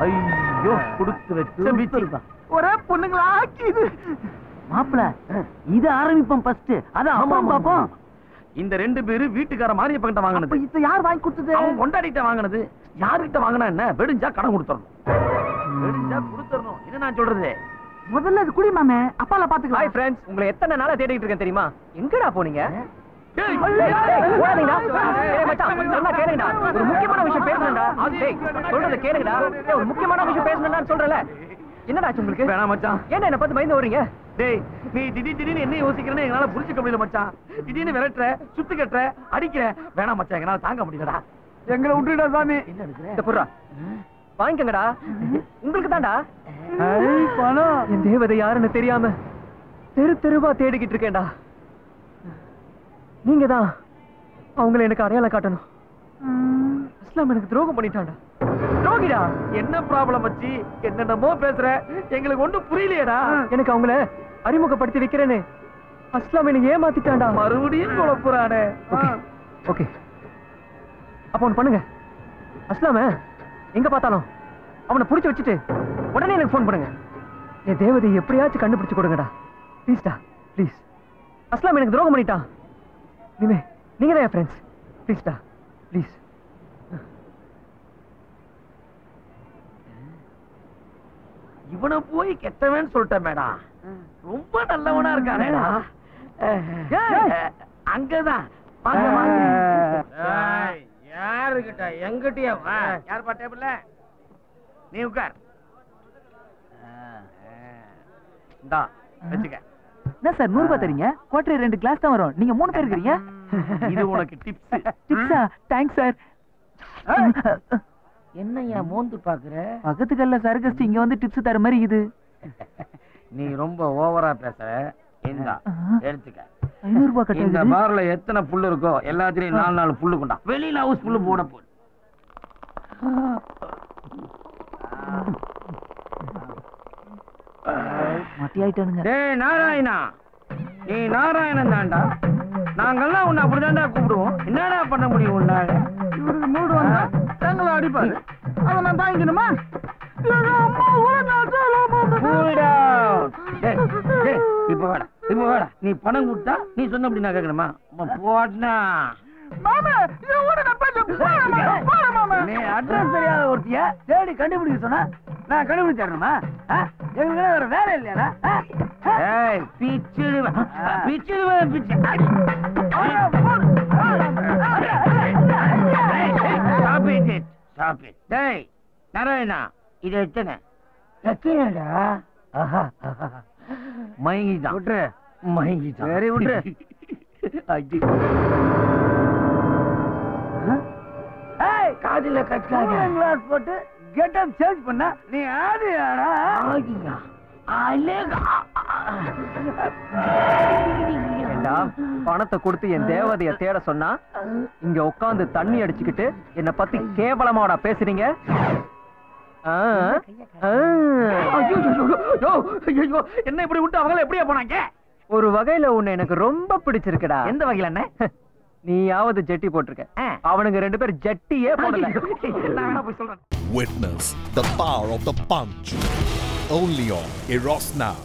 ஐயோ குடுத்து வச்சு ஒரே பொண்ணுங்களா இது மாப்பிள இது ஆரம்பிப்போம் ஃபர்ஸ்ட் அத அப்புறம் பாப்போம். இந்த ரெண்டு பேரு வீட்டுக்கார மாரியப்ப கிட்ட வாங்குனது. இது யார் வாங்கி கொடுத்தது? அவன் கொண்டாடிட்ட வாங்குனது. யார்கிட்ட வாங்கினா என்ன? வெடிஞ்சா கடன் கொடுத்துறணும். வெடிஞ்சா கொடுத்துறணும். என்ன நான் சொல்றது? முதல்ல இது குடி மாமே, அப்பால பாத்துக்கலாம். ஹாய் ஃப்ரெண்ட்ஸ், உங்களை எத்தனை நாளா தேடிட்டு இருக்கேன் தெரியுமா? எங்கடா போனீங்க? ஒரு முக்கியமான விஷயம் பேசணும்டா. சொல்றத கேளுங்கடா. ஒரு முக்கியமான விஷயம் பேசணும்னு சொல்றல. என்னடா உங்களுக்கு? வேணாம் மச்சான். ஏன்டா என்ன பார்த்து பயந்து ஓடுறீங்க? டேய், நீ திடீர்னு என்ன யோசிக்கிறேன்னு எங்களால புரிஞ்சுக்க முடியல மச்சான். திடீர்னு விரட்டுற, சுத்து கட்டுற, அடிக்கிற. வேணாம் மச்சான், எங்களால தாங்க முடியலடா. எங்களை விட்டுடா சாமி. என்ன எடுக்கிற? இந்த புறா வாங்கிக்கங்கடா. உங்களுக்கு தான்டா. பணம். என் தேவதை யாருன்னு தெரியாம தெரு தெருவா தேடிக்கிட்டு இருக்கேன்டா. நீங்க தான் அவங்களை எனக்கு அடையாளம் காட்டணும். இஸ்லாம் எனக்கு துரோகம் பண்ணிட்டான்டா. துரோகிடா. என்ன ப்ராப்ளம் வச்சு என்னென்னமோ பேசுற? எங்களுக்கு ஒன்றும் புரியலையேடா. எனக்கு அவங்கள அறிமுகப்படுத்தி வைக்கிறேன்னு அஸ்லாம் எனக்கு ஏமாத்திட்டான்டா. மறுபடியும் குழப்புறானே. ஓகே, அப்ப ஒண்ணு பண்ணுங்க. அஸ்லாம எங்க பார்த்தாலும் அவனை புடிச்சு வச்சுட்டு உடனே எனக்கு போன் பண்ணுங்க. என் தேவதை எப்படியாச்சும் கண்டுபிடிச்சு கொடுங்கடா. ப்ளீஸ்டா, ப்ளீஸ். அஸ்லாம் எனக்கு துரோகம் பண்ணிட்டான். இனிமே நீங்க தான் என் ஃப்ரெண்ட்ஸ். ப்ளீஸ்டா, ப்ளீஸ். இவனை போய் கெட்டவன் சொல்லிட்டேன் மேடம். ரொம்ப நல்லவனா இருக்கானேடா. அங்கதான் யாருக்கிட்ட எங்கிட்டயா? யாருப்பா டேபிள்ல? நீ உட்கார். இந்தா வச்சுக்க. என்ன சார் 100 ரூபாய் தரீங்க? குவார்டர் 2 கிளாஸ் தான் வரும். நீங்க 3 பேர் இருக்கீங்க. இது உனக்கு டிப்ஸ். டிப்ஸா? Thanks sir. என்னையா மோந்து பாக்குற? பக்கத்துக்கல்ல சர்க்கஸ்ட் இங்க வந்து டிப்ஸ் தர மாதிரி இது. நீ ரொம்ப ஓவரா பேசுற. இந்தா எடுத்துக்க. 500 ரூபாய் கட்ட. இந்த பார்ல எத்தனை புல்லு இருக்கோ எல்லாத்துலயும் 4 புல்லு கொண்டா. வெளியில ஹவுஸ் புல்லு போட போடு. மட்டி ஆயிட்டானுங்க. டேய் நாராயணா, நீ நாராயணன் தான்டா. நாங்கெல்லாம் உன்னை அப்படிதான்டா கூப்பிடுவோம். என்னடா பண்ண முடியும் உன்னால? இவருக்கு மூடு வந்தா தங்களை அடிப்பாரு. அதை நான் தாங்கிக்கணுமா? இப்ப வேடா, இப்ப வேடா. நீ பணம் கொடுத்தா நீ சொன்னபடி நான் கேட்கணுமா? போட்டா நீ அட்ரஸ் தெரியாத ஒருத்திய தேடி கண்டுபிடிக்க சொன்னா நான் கண்டுபிடிச்சு தரணுமா? எங்களுக்கு வேற வேலை இல்லையா? பிச்சிடுவேன் பிச்சிடுவேன் பிச்சு. டேய் நாராயணா, இது எத்தனை? எத்தனைடா? மயங்கிட்டான். விட்டுரு, மயங்கிட்டான். சரி விட்டுரு. காதில கட்டாங்க கிளாஸ் போட்டு கெட்டப் சேஞ்ச் பண்ணா நீ ஆதியாடா? ஆதியா? பணத்தை கொடுத்து என் தேவதைய தேட சொன்னா இங்க உட்காந்து தண்ணி அடிச்சுக்கிட்டு என்ன பத்தி கேவலமாடா பேசுறீங்க? என்ன இப்படி விட்டு அவங்க எப்படியா போனாங்க? ஒரு வகையில உன்னை எனக்கு ரொம்ப பிடிச்சிருக்குடா. எந்த வகையில? என்ன நீயாவது ஜெட்டி போட்டிருக்க, அவனுங்க 2 பேர் ஜட்டியே போடல. Witness the power of the punch only on Eros Now.